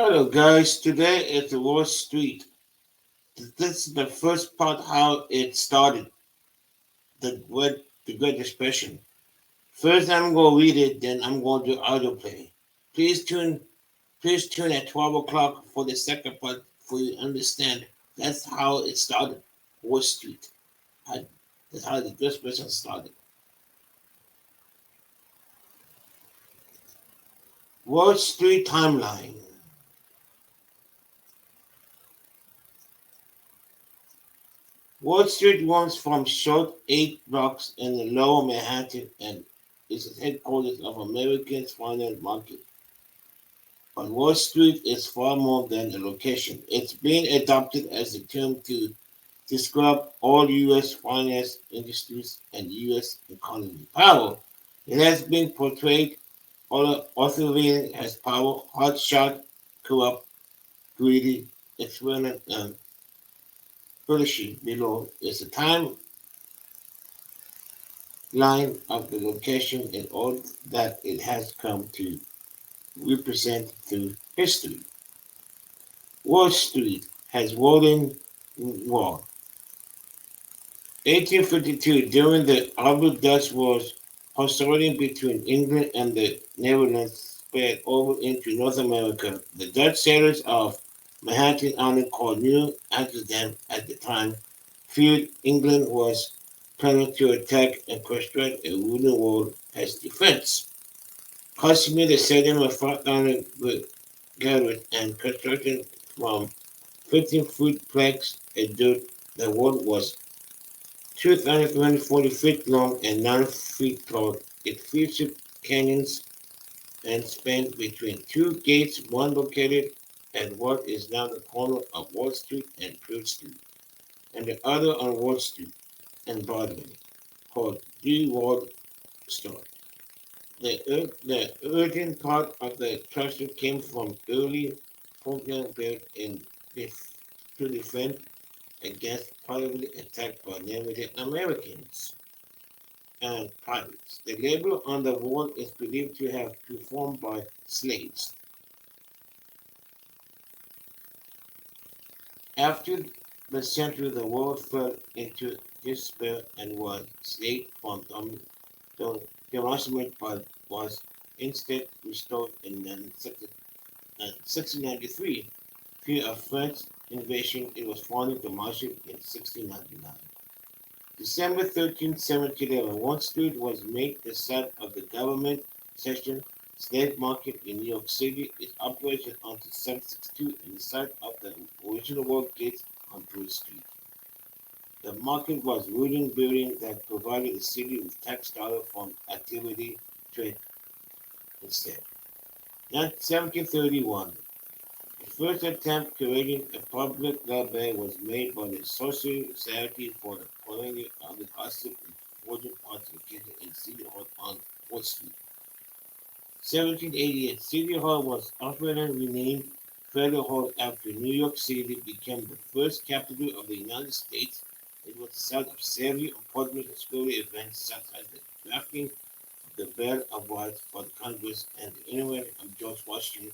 Hello, guys. Today at the Wall Street. This is the first part how it started, the Great Depression. First, I'm going to read it, then I'm going to do audio play. Please tune, please tune at 12 o'clock for the second part for you to understand. That's how it started. Wall Street. How- That's how the Great Depression started. Wall Street timeline. Wall Street runs from short 8 blocks in the lower Manhattan and is the headquarters of America's finance market. But Wall Street is far more than a location. It's been adopted as a term to describe all U.S. finance industries and U.S. economy. Power. It has been portrayed authoritarian as power, hotshot, corrupt, greedy, experiment, and foolish. Below is a timeline of the location and all that it has come to represent through history. Wall Street has Walden Wall. 1852, during the Anglo-Dutch Wars, hostility between England and the Netherlands spread over into North America. The Dutch sailors of Manhattan Island, called New Amsterdam at the time, feared England was planning to attack and construct a wooden wall as defense. Costuming the setting of frontliner with gathered and construction from 15-foot planks and dirt. The wall was 2,340 feet long and 9 feet tall. It featured canyons and spanned between two gates, one located at what is now the corner of Wall Street and Third Street, and the other on Wall Street and Broadway, called the Wall Store. The earthen part of the structure came from early Portland built in def- to defend against possible attack by Native Americans and pirates. The label on the wall is believed to have been performed by slaves. After the century, the wall fell into despair and was slated from demolition, but was instead restored in 1693. Fear of French invasion, it was finally demolished in 1699. December 13, 1711, Wall Street was made the site of the government section slave market in New York City. Its operation until 762 and the site of the original World Gates on Broad Street. The market was a wooden building that provided the city with tax dollars from activity trade instead. In 1731, the first attempt creating a public library was made by the Social Society for the Colonial of the Gossip and Fortune Arts located in City Hall on Wall Street. 1788, City Hall was officially renamed Federal Hall after New York City became the first capital of the United States. It was the site of several important historical events such as the drafting of the Bill of Rights for the Congress and the inauguration of George Washington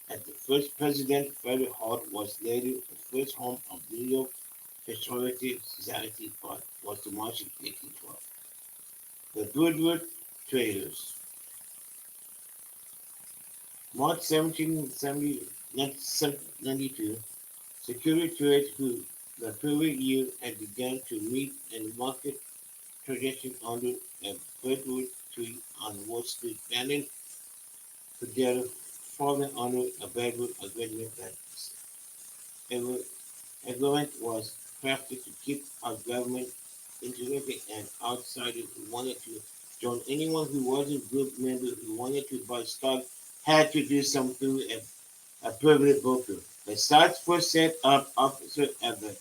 as the first president. Federal Hall was later the first home of New York Historical Society, but was demolished in 1812. The Goodwood Traders. March 1792, security trade through the previous year had begun to meet and market transaction under a redwood tree on Wall Street, banding together falling under a bedrock agreement that every agreement was crafted to keep our government integrated and outsiders who wanted to join. Anyone who wasn't a group member who wanted to buy stock had to do something through a private broker. The sites first set up officers at the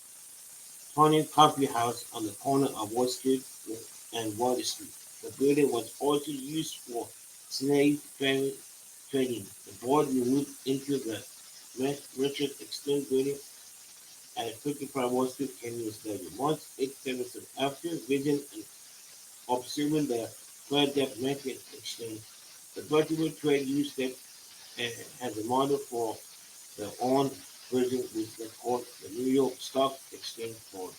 Tony Coffee House on the corner of Wall Street and Water Street. The building was also used for slave trading. The board removed into the Richard Extend building at 55 Wall Street 10 years later. March 8th, after vision and observing the Philadelphia Merchant Exchange, the Baltimore Trade used it as a model for their own version which they called the New York Stock Exchange Board.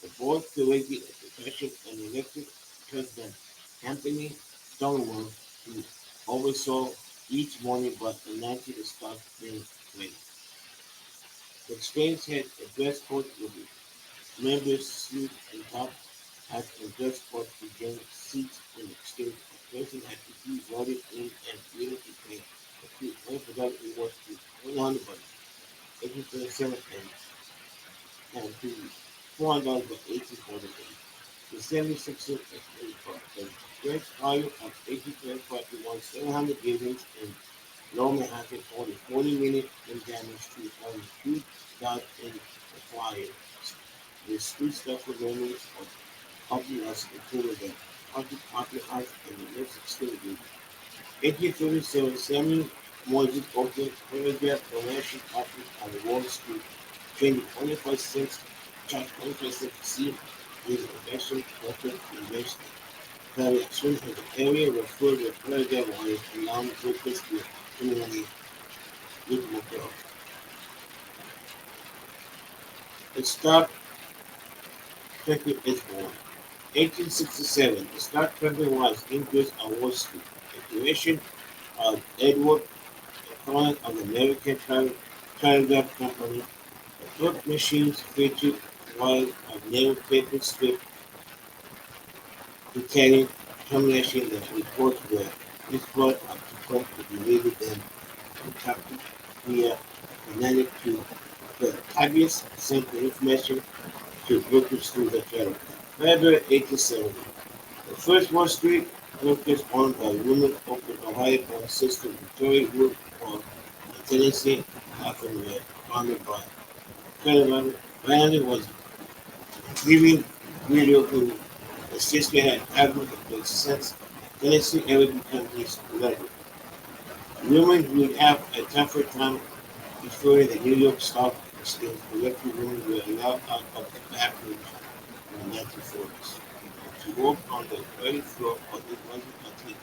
The board created a profession and elected President Anthony Stonewall who oversaw each morning but announced the stock being traded. The exchange had a dress code with members' suit and top has a dress code to gain seats in the exchange. A person had to be voted in and willing to pay a fee. One production was to 100 but 1827 and to $400 by 1848. The 76ers and 85. The French fire of 1825 to 700 buildings in Lower Manhattan, only 40 minutes in damage to only 2 died in the fire. The street suffered memories of populace included the Party House and the next extinguished. 1837, Samuel Morgan opened Telegraph Financial Office on Wall Street, trading 25 cents, charged 25 cents a seat with an investment open investment. Direction in the area were filled with Telegraph wires, allowing brokers to communicate with Motel. The stock market is born. 1867, the stock market was introduced on Wall Street. The creation of Edward Coin of the American Telegraph Company. The clock machines featured wires of nailed paper strip containing termination that reports were displayed up to clock to deliver them to copy via magnetic to the typist sent the information to brokers through the telegraph. February 1870. The first Wall Street brokers owned by women opened Ohio bond system Victoria Wood on the Tennessee Avenue were founded by Colonel Randy was giving video who the sister had advocated since Tennessee ever became his leader. Women would have a tougher time before the New York Stock Exchange. Elected women were allowed out of the back rooms in the 1940s to work on the 30th floor, but it wasn't until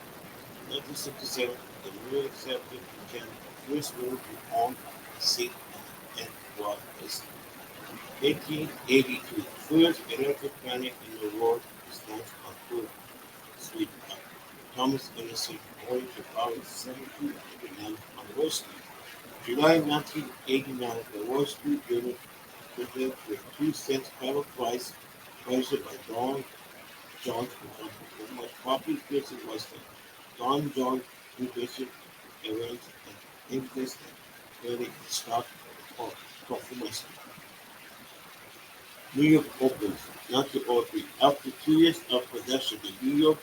1967 that the New York Executive became the first woman to own a seat in World History. 1882, first electric planet in the world is launched on Earth, Sweden. Thomas Edison ordered to power 1789 on Wall Street. July 1989, the Wall Street Journal presented with 2 cents cover price measured by Don John for example. The most popular person was the Don John New Bishop arranged an interest in trading stock or performance. New York opens 1903. After 2 years of production, the New York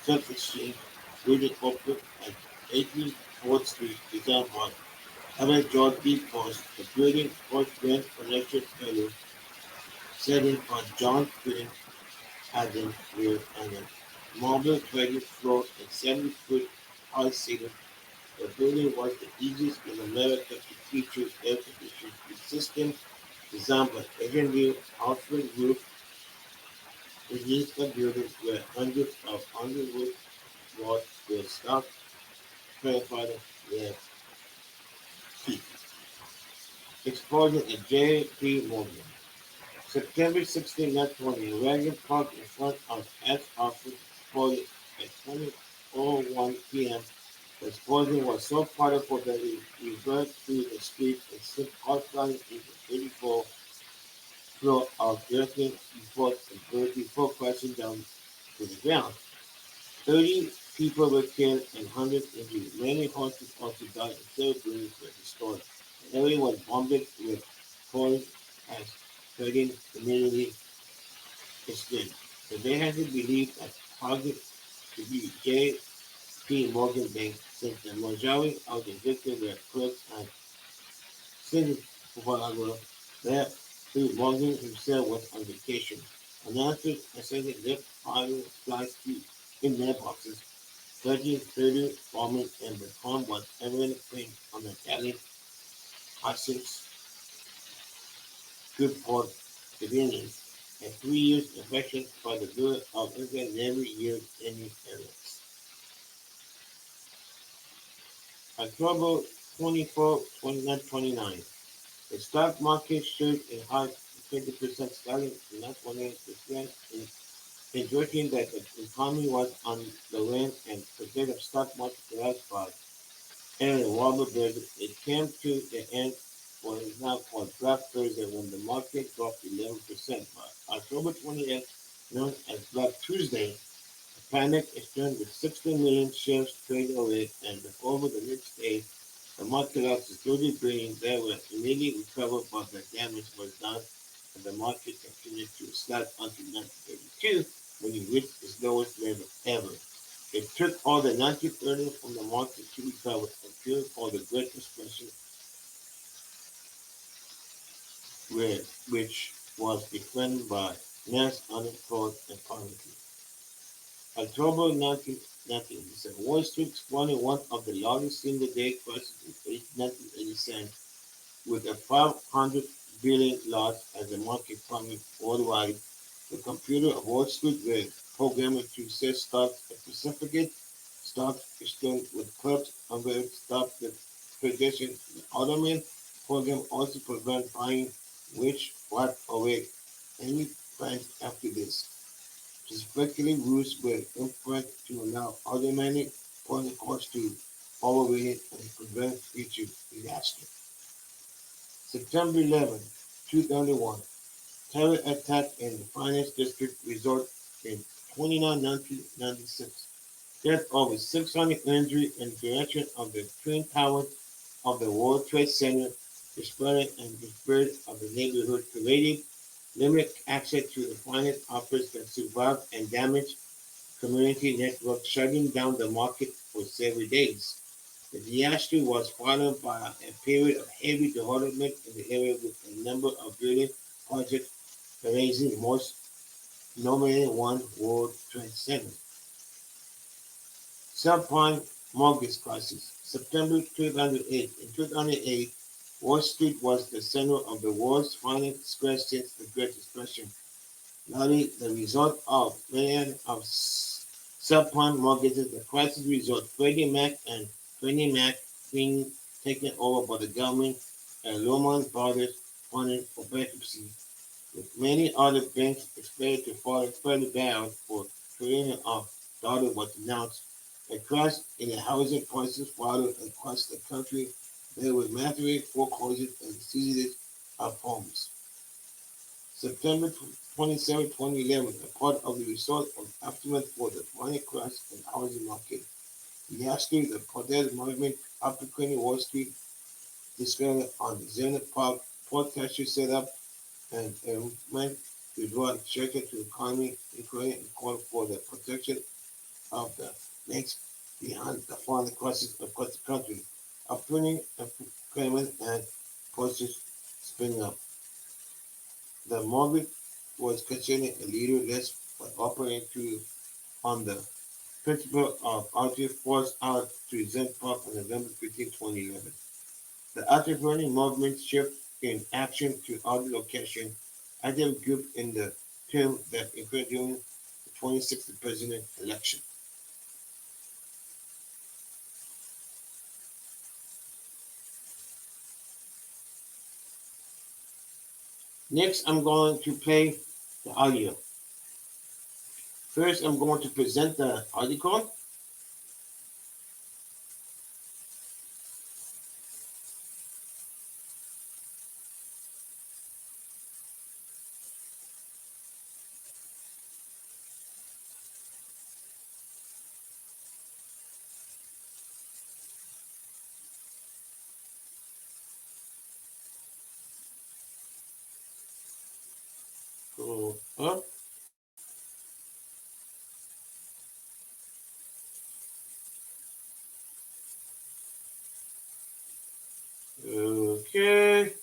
Stock Exchange building opened at 18 Fourth Street, designed by Albert George D. Post. The building was Grand Connection Avenue, setting on John Quinn Avenue with a marble trading floor and 7-foot high ceiling. The building was the easiest in America to feature air conditioning system designed by engineer Alfred Roof. Beneath the building were hundreds of underwood walls with stock grandfather their feet. Explosion at J. P. Morgan. September 16, 1920, Wagon parked in front of S office exploded at 20:01 p.m. The explosion was so powerful that it reverberated through the street and sent outside into the 34th floor of Durkin before crashing down to the ground. 30 people were killed and hundreds injured. Many horses also died and several buildings were destroyed. The area was bombed with toys as 13 community extended. The Manhattan believed that target to be J. P. Morgan Bank since the majority of the victims were clerks and citizens who that P. Morgan himself was on vacation. Announcers asserted left firing flies in mailboxes 1330 bombing and the bomb was evidently placed on the Italian Cossacks Good civilians and 3 years affection by the good of England never yield any evidence. October 24, 29, 29. The stock market showed a high 20% starting in 28% indicating that the economy was on the wane and the stock market collapsed by and Robert Burger. It came to the end what is now called Black Thursday when the market dropped 11%. By October 20th, known as Black Tuesday, the panic extended with 60 million shares traded away and over the next day, the market lost 30 billion. They were immediately recovered, but the damage was done and the market continued to slide until 1932 when it reached its lowest level ever. It took all the 1930s from the market to recover until for the Great Depression, which was defined by mass unemployment and poverty. October 1997, Wall Street experienced one of the largest single-day crashes in 1987, with a 500 billion loss as the market plummeted worldwide. The computer of Wall Street were programmed to set stocks at specific stocks exchange with clerks under stop the projection. The automated program also prevent buying, which wiped away any plans after this. Specifically, rules were implemented to allow automatic point course to overrated and prevent future disaster. September 11, 2001, terror attack in the finance district result in 29 1996. Death over 600 injured in the direction of the Twin Towers of the World Trade Center, dispersing and dispersed of the neighborhood created limited access to the finance office that survived and damaged community network, shutting down the market for several days. The disaster was followed by a period of heavy development in the area with a number of building projects raising the most nominated one World Trade Center. Subprime mortgage crisis. September 2008. In 2008, Wall Street was the center of the world's finance crash since the Great Depression, largely the result of millions of subprime mortgages. The crisis result Freddie Mac and Fannie Mac being taken over by the government and Lehman Brothers funded for bankruptcy, with many other banks expected to fall further down for trillions of dollars was announced. A crash in the housing prices followed across the country. There were massive foreclosures and seizures of homes. September 27, 2011, a part of the result of aftermath for the violent crash in the housing market. Yesterday, the protest movement African Wall Street disbanded on the Zenith Park protesters set up and a movement to draw attention to the economy, including a call for the protection of the banks behind the foreign crisis across the country. Opportunity employment and process spring up. The movement was considered a leader less but operating to on the principle of active force out to Zen Park on November 15, 2011. The active movement shift in action to other locations, active group in the term that occurred during the 2016 president election. Next, I'm going to play the audio. First, I'm going to present the article. Go up. Okay.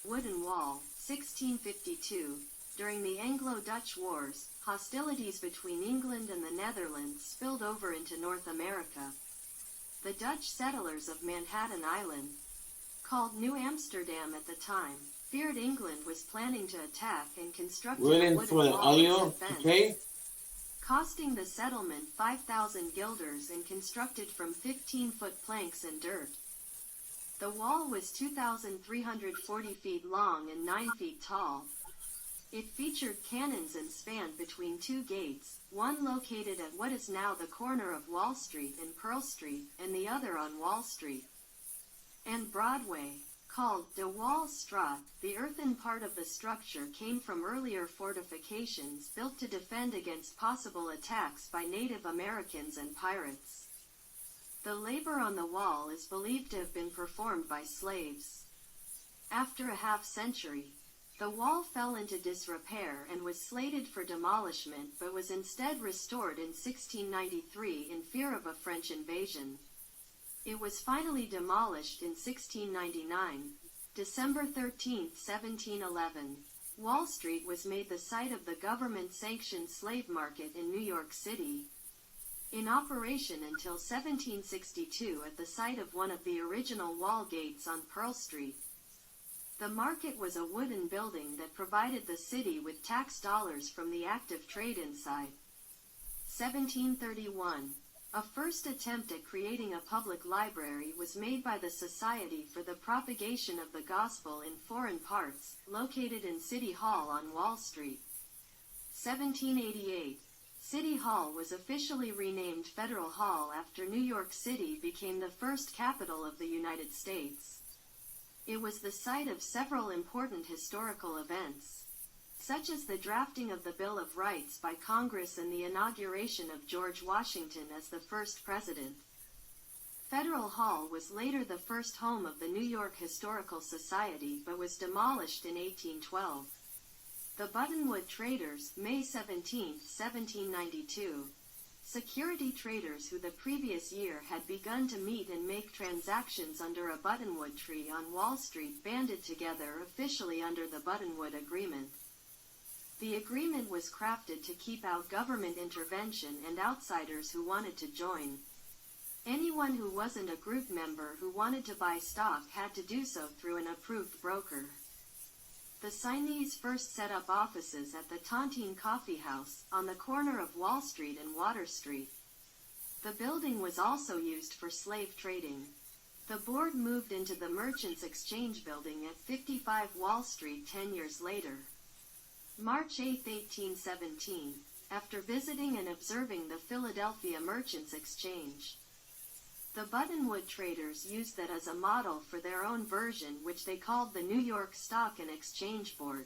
Wooden wall, 1652. During the Anglo-Dutch Wars, hostilities between England and the Netherlands spilled over into North America. The Dutch settlers of Manhattan Island, called New Amsterdam at the time, feared England was planning to attack and constructed a Waiting wooden for the wall audio as to defense, play. costing the settlement 5,000 guilders and constructed from 15-foot planks and dirt. The wall was 2,340 feet long and 9 feet tall. It featured cannons and spanned between two gates, one located at what is now the corner of Wall Street and Pearl Street, and the other on Wall Street and Broadway. Called De Wall Straat, the earthen part of the structure came from earlier fortifications built to defend against possible attacks by Native Americans and pirates. The labor on the wall is believed to have been performed by slaves. After a half-century, the wall fell into disrepair and was slated for demolishment, but was instead restored in 1693 in fear of a French invasion. It was finally demolished in 1699, December 13, 1711. Wall Street was made the site of the government-sanctioned slave market in New York City. In operation until 1762 at the site of one of the original wall gates on Pearl Street. The market was a wooden building that provided the city with tax dollars from the active trade inside. 1731. A first attempt at creating a public library was made by the Society for the Propagation of the Gospel in Foreign Parts, located in City Hall on Wall Street. 1788. City Hall was officially renamed Federal Hall after New York City became the first capital of the United States. It was the site of several important historical events, such as the drafting of the Bill of Rights by Congress and the inauguration of George Washington as the first president. Federal Hall was later the first home of the New York Historical Society but was demolished in 1812. The Buttonwood Traders, May 17, 1792. Security traders who the previous year had begun to meet and make transactions under a buttonwood tree on Wall Street banded together officially under the Buttonwood Agreement. The agreement was crafted to keep out government intervention and outsiders who wanted to join. Anyone who wasn't a group member who wanted to buy stock had to do so through an approved broker. The signees first set up offices at the Tontine Coffee House, on the corner of Wall Street and Water Street. The building was also used for slave trading. The board moved into the Merchants Exchange Building at 55 Wall Street 10 years later. March 8, 1817, after visiting and observing the Philadelphia Merchants Exchange. The Buttonwood traders used that as a model for their own version, which they called the New York Stock and Exchange Board.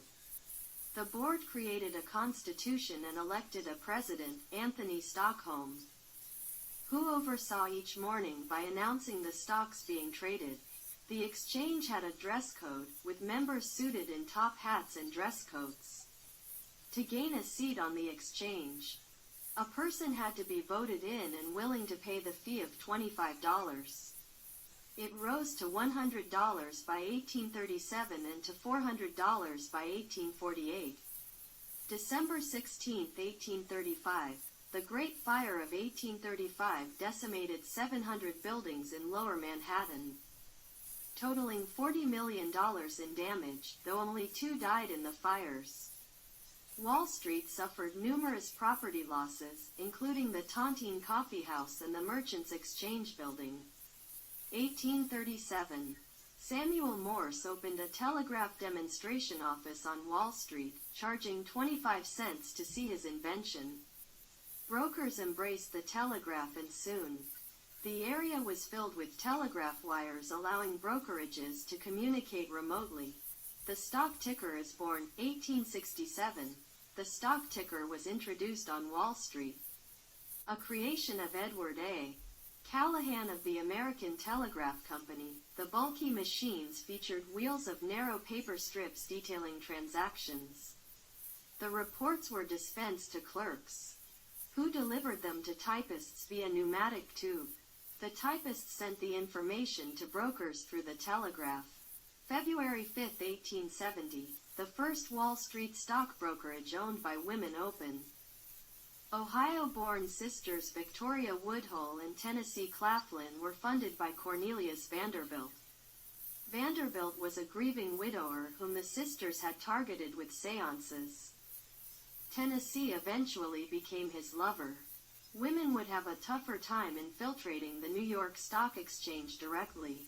The board created a constitution and elected a president, Anthony Stockholm, who oversaw each morning by announcing the stocks being traded. The exchange had a dress code, with members suited in top hats and dress coats. To gain a seat on the exchange, a person had to be voted in and willing to pay the fee of $25. It rose to $100 by 1837 and to $400 by 1848. December 16, 1835, the Great Fire of 1835 decimated 700 buildings in Lower Manhattan, totaling $40 million in damage, though only 2 died in the fires. Wall Street suffered numerous property losses, including the Tontine Coffee House and the Merchants Exchange Building. 1837. Samuel Morse opened a telegraph demonstration office on Wall Street, charging 25 cents to see his invention. Brokers embraced the telegraph and soon, the area was filled with telegraph wires allowing brokerages to communicate remotely. The stock ticker is born, 1867. The stock ticker was introduced on Wall Street. A creation of Edward A. Callahan of the American Telegraph Company, the bulky machines featured wheels of narrow paper strips detailing transactions. The reports were dispensed to clerks, who delivered them to typists via pneumatic tube. The typists sent the information to brokers through the telegraph. February 5, 1870. the first Wall Street stock brokerage owned by women opened. Ohio-born sisters Victoria Woodhull and Tennessee Claflin were funded by Cornelius Vanderbilt. Vanderbilt was a grieving widower whom the sisters had targeted with seances. Tennessee eventually became his lover. Women would have a tougher time infiltrating the New York Stock Exchange directly.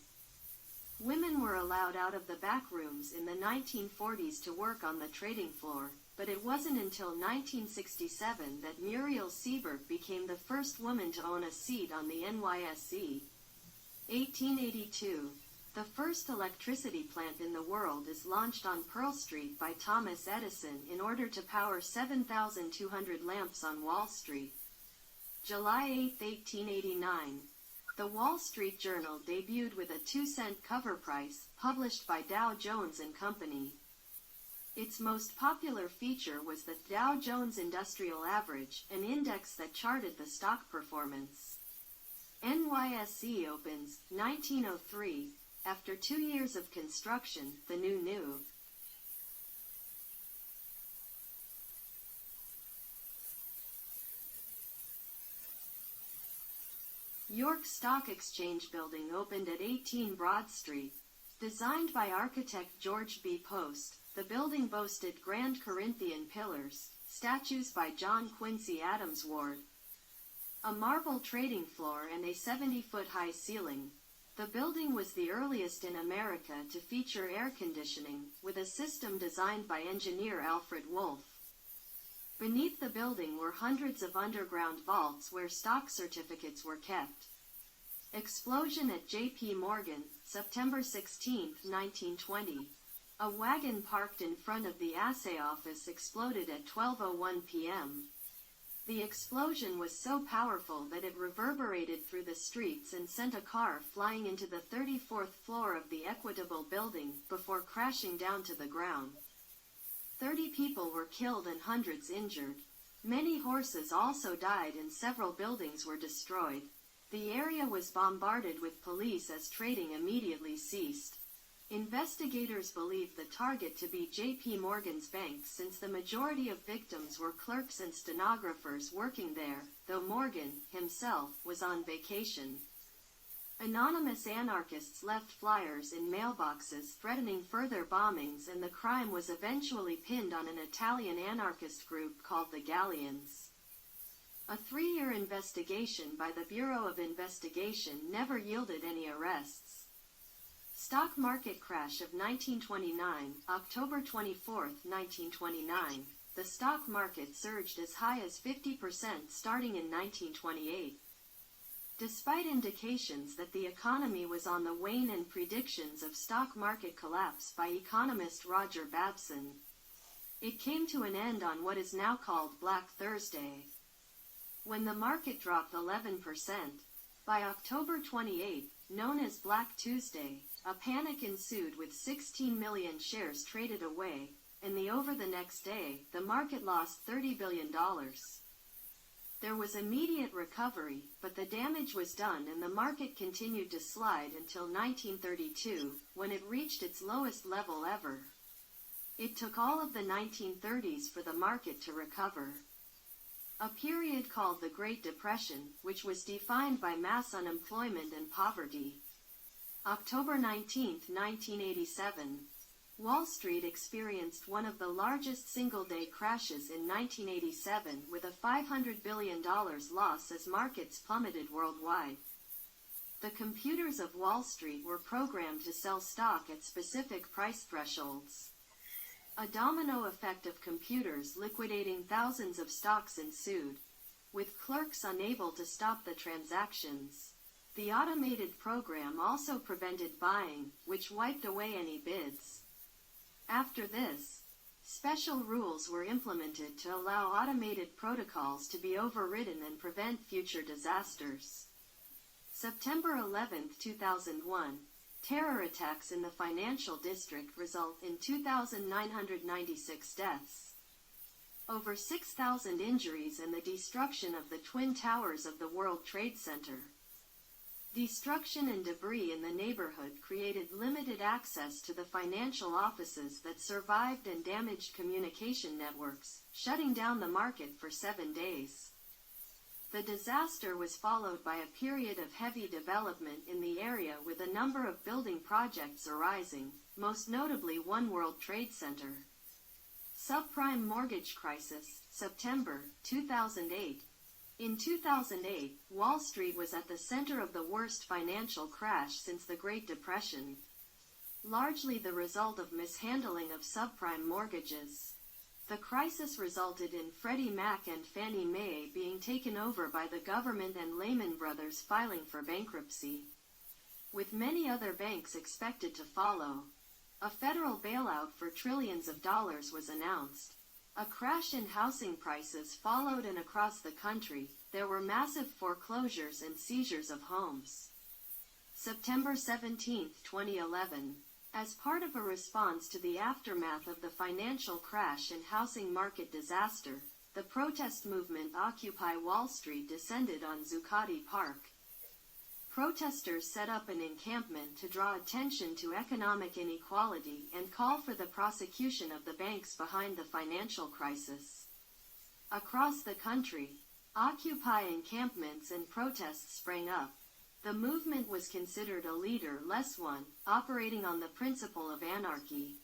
Women were allowed out of the back rooms in the 1940s to work on the trading floor, but it wasn't until 1967 that Muriel Siebert became the first woman to own a seat on the NYSE. 1882. The first electricity plant in the world is launched on Pearl Street by Thomas Edison in order to power 7,200 lamps on Wall Street. July 8, 1889. The Wall Street Journal debuted with a 2-cent cover price, published by Dow Jones and Company. Its most popular feature was the Dow Jones Industrial Average, an index that charted the stock performance. NYSE opens, 1903. After 2 years of construction, the new York Stock Exchange building opened at 18 Broad Street. Designed by architect George B. Post, the building boasted grand Corinthian pillars, statues by John Quincy Adams Ward, a marble trading floor and a 70-foot-high ceiling. The building was the earliest in America to feature air conditioning, with a system designed by engineer Alfred Wolff. Beneath the building were hundreds of underground vaults where stock certificates were kept. Explosion at J.P. Morgan, September 16, 1920. A wagon parked in front of the assay office exploded at 12:01 p.m. The explosion was so powerful that it reverberated through the streets and sent a car flying into the 34th floor of the Equitable Building, before crashing down to the ground. 30 people were killed and hundreds injured. Many horses also died and several buildings were destroyed. The area was bombarded with police as trading immediately ceased. Investigators believe the target to be J.P. Morgan's bank since the majority of victims were clerks and stenographers working there, though Morgan, himself, was on vacation. Anonymous anarchists left flyers in mailboxes threatening further bombings, and the crime was eventually pinned on an Italian anarchist group called the Galleons. A 3-year investigation by the Bureau of Investigation never yielded any arrests. Stock market crash of 1929, October 24, 1929. The stock market surged as high as 50% starting in 1928. Despite indications that the economy was on the wane and predictions of stock market collapse by economist Roger Babson, it came to an end on what is now called Black Thursday, when the market dropped 11%. By October 28, known as Black Tuesday, a panic ensued with 16 million shares traded away, and over the next day, the market lost $30 billion. There was immediate recovery, but the damage was done and the market continued to slide until 1932, when it reached its lowest level ever. It took all of the 1930s for the market to recover. A period called the Great Depression, which was defined by mass unemployment and poverty. October 19, 1987. Wall Street experienced one of the largest single-day crashes in 1987 with a $500 billion loss as markets plummeted worldwide. The computers of Wall Street were programmed to sell stock at specific price thresholds. A domino effect of computers liquidating thousands of stocks ensued, with clerks unable to stop the transactions. The automated program also prevented buying, which wiped away any bids. After this, special rules were implemented to allow automated protocols to be overridden and prevent future disasters. September 11, 2001. Terror attacks in the financial district result in 2,996 deaths. Over 6,000 injuries and the destruction of the Twin Towers of the World Trade Center. Destruction and debris in the neighborhood created limited access to the financial offices that survived and damaged communication networks, shutting down the market for 7 days. The disaster was followed by a period of heavy development in the area with a number of building projects arising, most notably One World Trade Center. Subprime mortgage crisis, September 2008. In 2008, Wall Street was at the center of the worst financial crash since the Great Depression, largely the result of mishandling of subprime mortgages. The crisis resulted in Freddie Mac and Fannie Mae being taken over by the government and Lehman Brothers filing for bankruptcy, with many other banks expected to follow. A federal bailout for trillions of dollars was announced. A crash in housing prices followed, and across the country, there were massive foreclosures and seizures of homes. September 17, 2011. As part of a response to the aftermath of the financial crash and housing market disaster, the protest movement Occupy Wall Street descended on Zuccotti Park. Protesters set up an encampment to draw attention to economic inequality and call for the prosecution of the banks behind the financial crisis. Across the country, Occupy encampments and protests sprang up. The movement was considered a leader-less one, operating on the principle of anarchy.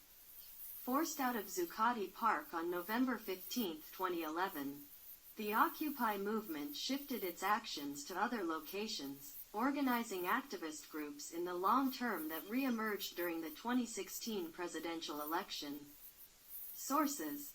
Forced out of Zuccotti Park on November 15, 2011, the Occupy movement shifted its actions to other locations, organizing activist groups in the long term that re-emerged during the 2016 presidential election. Sources: